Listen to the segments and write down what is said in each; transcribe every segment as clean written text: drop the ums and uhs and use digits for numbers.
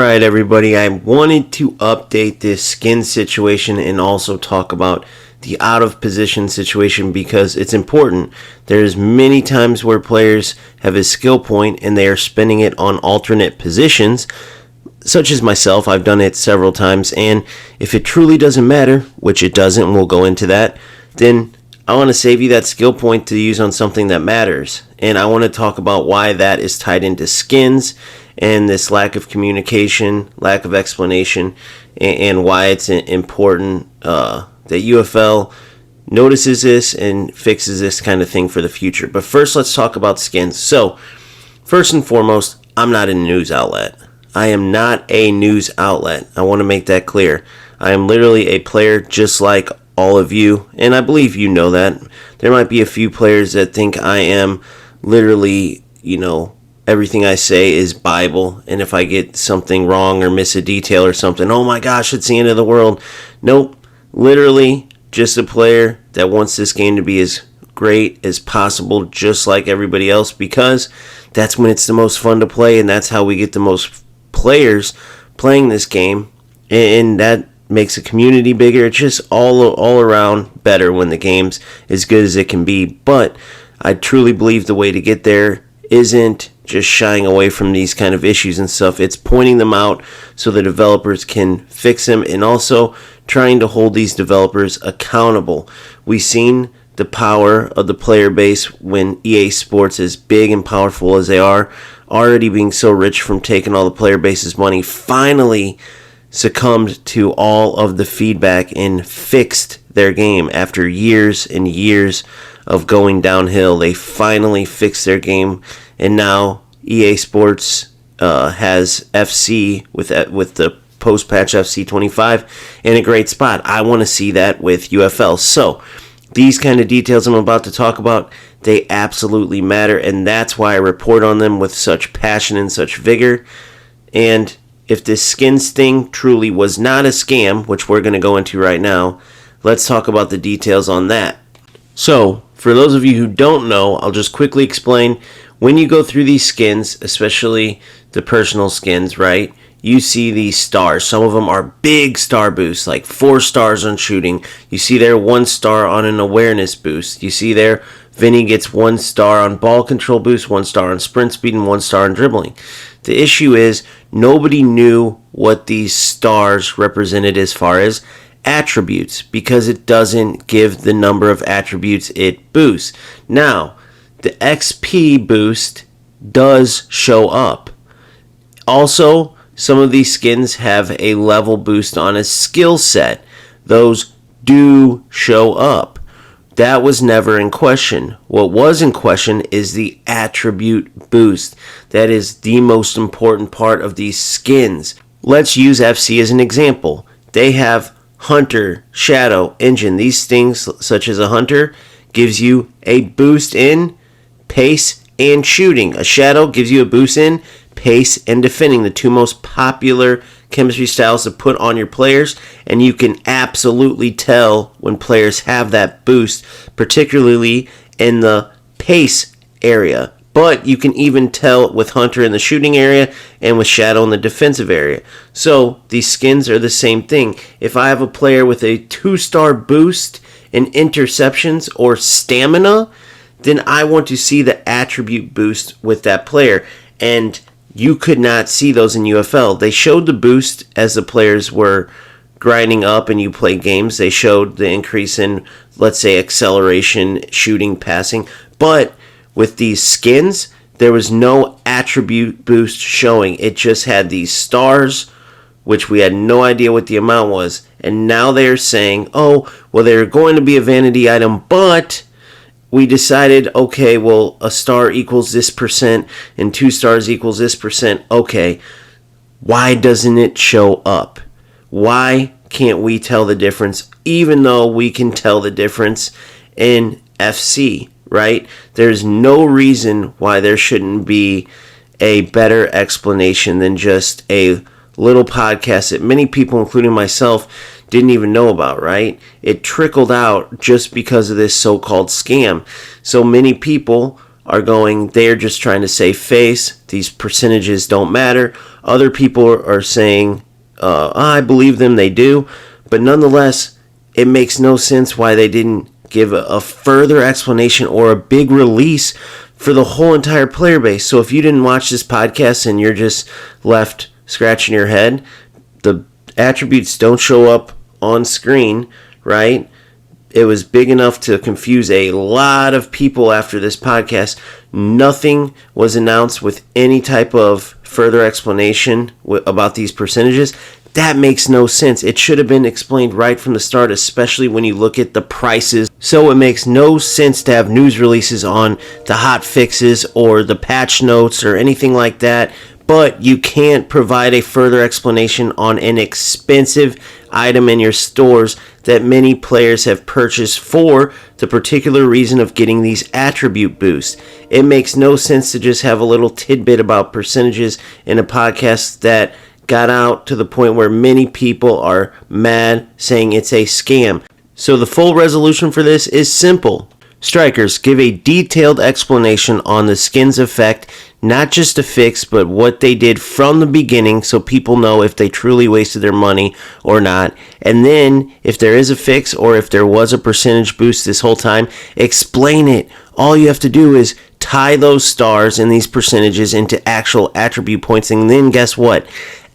Alright everybody, I wanted to update this skin situation and also talk about the out of position situation because it's important. There's many times where players have a skill point and they are spending it on alternate positions, such as myself. I've done it several times, and if it truly doesn't matter, which it doesn't, and we'll go into that, then I want to save you that skill point to use on something that matters. And I want to talk about why that is tied into skins and this lack of communication, lack of explanation, and why it's important that UFL notices this and fixes this kind of thing for the future. But first, let's talk about skins. So, first and foremost, I'm not a news outlet. I am not a news outlet. I want to make that clear. I am literally a player just like all of you, and I believe you know that. There might be a few players that think I am literally, everything I say is Bible, and if I get something wrong or miss a detail or something, oh my gosh, it's the end of the world. Nope, literally just a player that wants this game to be as great as possible, just like everybody else, because that's when it's the most fun to play, and that's how we get the most players playing this game, and that makes the community bigger. It's just all around better when the game's as good as it can be. But I truly believe the way to get there isn't just shying away from these kind of issues and stuff. It's pointing them out so the developers can fix them, and also trying to hold these developers accountable. We've seen the power of the player base when EA Sports, as big and powerful as they are, already being so rich from taking all the player base's money, finally succumbed to all of the feedback and fixed their game after years and years of going downhill. They finally fixed their game, and now EA Sports has FC with the post-patch FC 25 in a great spot. I want to see that with UFL. So these kind of details I'm about to talk about, they absolutely matter, and that's why I report on them with such passion and such vigor. And if this skins thing truly was not a scam, which we're going to go into right now, let's talk about the details on that. So, for those of you who don't know, I'll just quickly explain. When you go through these skins, especially the personal skins, right, you see these stars. Some of them are big star boosts, like 4 stars on shooting. You see there 1 star on an awareness boost. You see there Vinny gets 1 star on ball control boost, 1 star on sprint speed, and 1 star on dribbling. The issue is nobody knew what these stars represented as far as attributes, because it doesn't give the number of attributes it boosts. Now, the XP boost does show up. Also, some of these skins have a level boost on a skill set. Those do show up. That was never in question. What was in question is the attribute boost. That is the most important part of these skins. Let's use FC as an example. They have Hunter, Shadow, Engine. These things, such as a Hunter, gives you a boost in pace and shooting. A Shadow gives you a boost in pace and defending, the 2 most popular chemistry styles to put on your players, and you can absolutely tell when players have that boost, particularly in the pace area. But you can even tell with Hunter in the shooting area and with Shadow in the defensive area. So these skins are the same thing. If I have a player with a 2-star boost in interceptions or stamina, then I want to see the attribute boost with that player. And you could not see those in UFL. They showed the boost as the players were grinding up and you play games. They showed the increase in, let's say, acceleration, shooting, passing. But with these skins, there was no attribute boost showing. It just had these stars, which we had no idea what the amount was. And now they're saying, oh, well, they're going to be a vanity item, but we decided, okay, well, a star equals this percent and 2 stars equals this percent. Okay, why doesn't it show up? Why can't we tell the difference, even though we can tell the difference in FC, right? There's no reason why there shouldn't be a better explanation than just a little podcast that many people, including myself, didn't even know about, right? It trickled out just because of this so-called scam. So many people are going, they're just trying to save face. These percentages don't matter. Other people are saying, I believe them, they do. But nonetheless, it makes no sense why they didn't give a further explanation or a big release for the whole entire player base. So if you didn't watch this podcast and you're just left scratching your head, the attributes don't show up on screen, right? It was big enough to confuse a lot of people after this podcast. Nothing was announced with any type of further explanation about these percentages. That makes no sense. It should have been explained right from the start, especially when you look at the prices. So it makes no sense to have news releases on the hot fixes or the patch notes or anything like that. But you can't provide a further explanation on an expensive item in your stores that many players have purchased for the particular reason of getting these attribute boosts. It makes no sense to just have a little tidbit about percentages in a podcast that got out to the point where many people are mad, saying it's a scam. So the full resolution for this is simple. Strikers, give a detailed explanation on the skin's effect, not just a fix, but what they did from the beginning so people know if they truly wasted their money or not. And then, if there is a fix or if there was a percentage boost this whole time, explain it. All you have to do is tie those stars and these percentages into actual attribute points, and then guess what?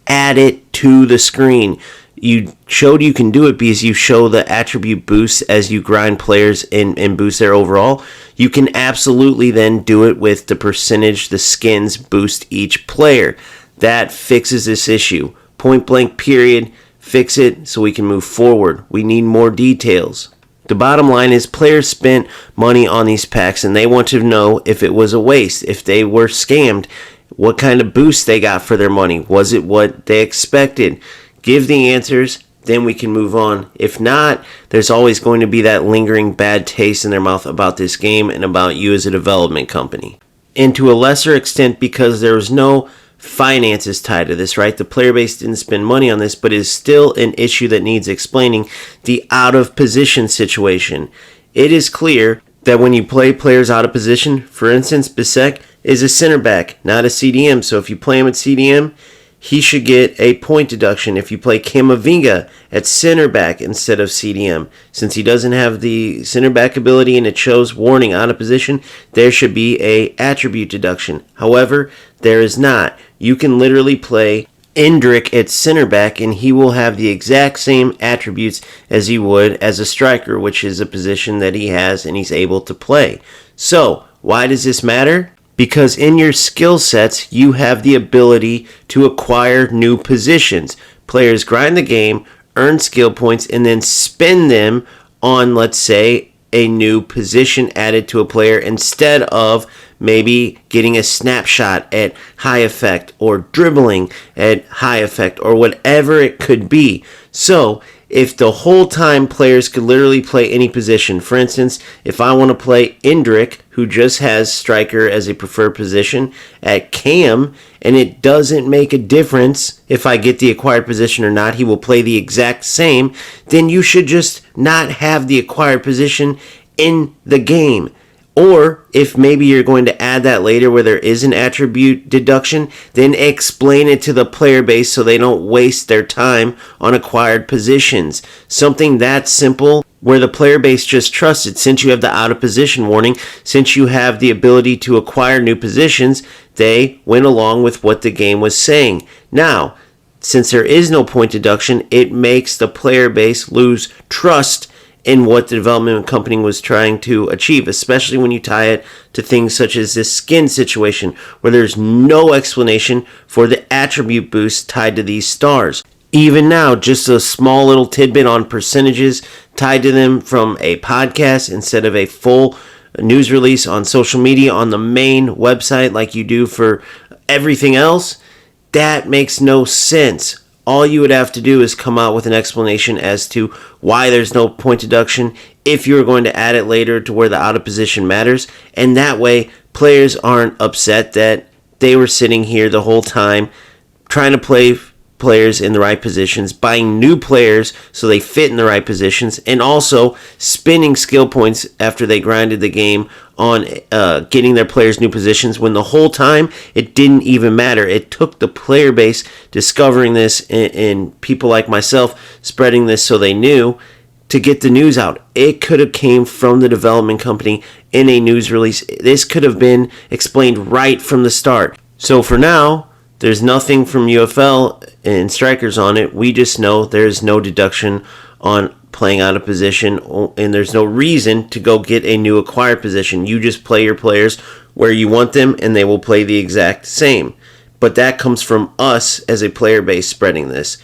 Add it to the screen. You showed you can do it because you show the attribute boosts as you grind players and boost their overall. You can absolutely then do it with the percentage the skins boost each player. That fixes this issue. Point blank period. Fix it so we can move forward. We need more details. The bottom line is players spent money on these packs and they want to know if it was a waste, if they were scammed, what kind of boost they got for their money. Was it what they expected? Give the answers, then we can move on. If not, there's always going to be that lingering bad taste in their mouth about this game and about you as a development company. And to a lesser extent, because there was no finances tied to this, right? The player base didn't spend money on this, but it is still an issue that needs explaining. The out of position situation. It is clear that when you play players out of position, for instance, Bisek is a center back, not a CDM. So if you play him at CDM, he should get a point deduction. If you play Camavinga at center back instead of CDM, since he doesn't have the center back ability and it shows warning out of position, there should be a attribute deduction. However, there is not. You can literally play Endrick at center back and he will have the exact same attributes as he would as a striker, which is a position that he has and he's able to play. So, why does this matter? Because in your skill sets, you have the ability to acquire new positions. Players grind the game, earn skill points, and then spend them on, let's say, a new position added to a player instead of maybe getting a snapshot at high effect or dribbling at high effect or whatever it could be. So, if the whole time players could literally play any position, for instance, if I want to play Endrick, who just has striker as a preferred position, at Cam, and it doesn't make a difference if I get the acquired position or not, he will play the exact same, then you should just not have the acquired position in the game. Or if maybe you're going to add that later where there is an attribute deduction, then explain it to the player base so they don't waste their time on acquired positions. Something that simple where the player base just trusts it. Since you have the out of position warning, since you have the ability to acquire new positions, they went along with what the game was saying. Now, since there is no point deduction, it makes the player base lose trust in what the development company was trying to achieve, especially when you tie it to things such as this skin situation, where there's no explanation for the attribute boost tied to these stars. Even now, just a small little tidbit on percentages tied to them from a podcast instead of a full news release on social media on the main website like you do for everything else, that makes no sense. All you would have to do is come out with an explanation as to why there's no point deduction if you're going to add it later to where the out of position matters. And that way, players aren't upset that they were sitting here the whole time trying to play players in the right positions, buying new players so they fit in the right positions, and also spending skill points after they grinded the game on getting their players new positions, when the whole time it didn't even matter. It took the player base discovering this and people like myself spreading this so they knew to get the news out. It could have came from the development company in a news release. This could have been explained right from the start. So for now, there's nothing from UFL and Strikers on it. We just know there's no deduction on playing out of position, and there's no reason to go get a new acquired position. You just play your players where you want them, and they will play the exact same. But that comes from us as a player base spreading this.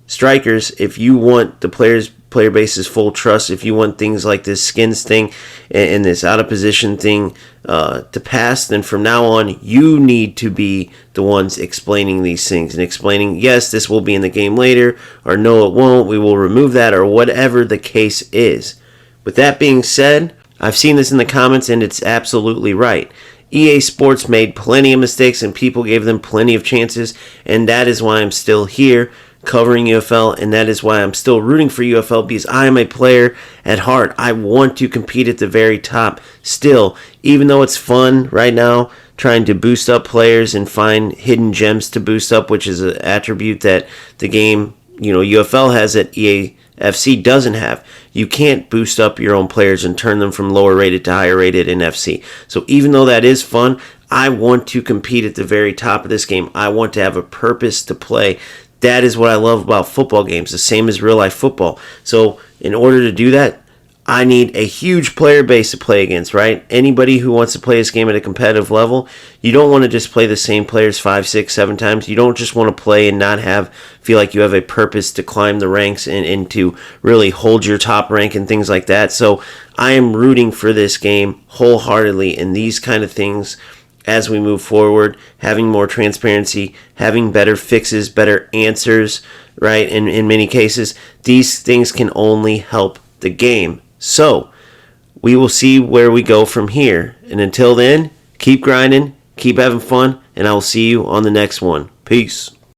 Strikers, if you want the player base's full trust, if you want things like this skins thing and this out of position thing to pass, then from now on you need to be the ones explaining these things and explaining, yes, this will be in the game later, or no, it won't, we will remove that, or whatever the case is. With that being said, I've seen this in the comments and it's absolutely right. EA Sports made plenty of mistakes and people gave them plenty of chances, and that is why I'm still here covering UFL, and that is why I'm still rooting for UFL, because I am a player at heart. I want to compete at the very top still, even though it's fun right now trying to boost up players and find hidden gems to boost up, which is an attribute that the game, UFL has that EAFC doesn't have. You can't boost up your own players and turn them from lower rated to higher rated in FC. So even though that is fun, I want to compete at the very top of this game. I want to have a purpose to play. That is what I love about football games, the same as real life football. So in order to do that, I need a huge player base to play against, right? Anybody who wants to play this game at a competitive level, you don't want to just play the same players 5, 6, 7 times. You don't just want to play and not feel like you have a purpose to climb the ranks and to really hold your top rank and things like that. So I am rooting for this game wholeheartedly, and these kind of things as we move forward, having more transparency, having better fixes, better answers, right? In many cases, these things can only help the game. So we will see where we go from here. And until then, keep grinding, keep having fun, and I will see you on the next one. Peace.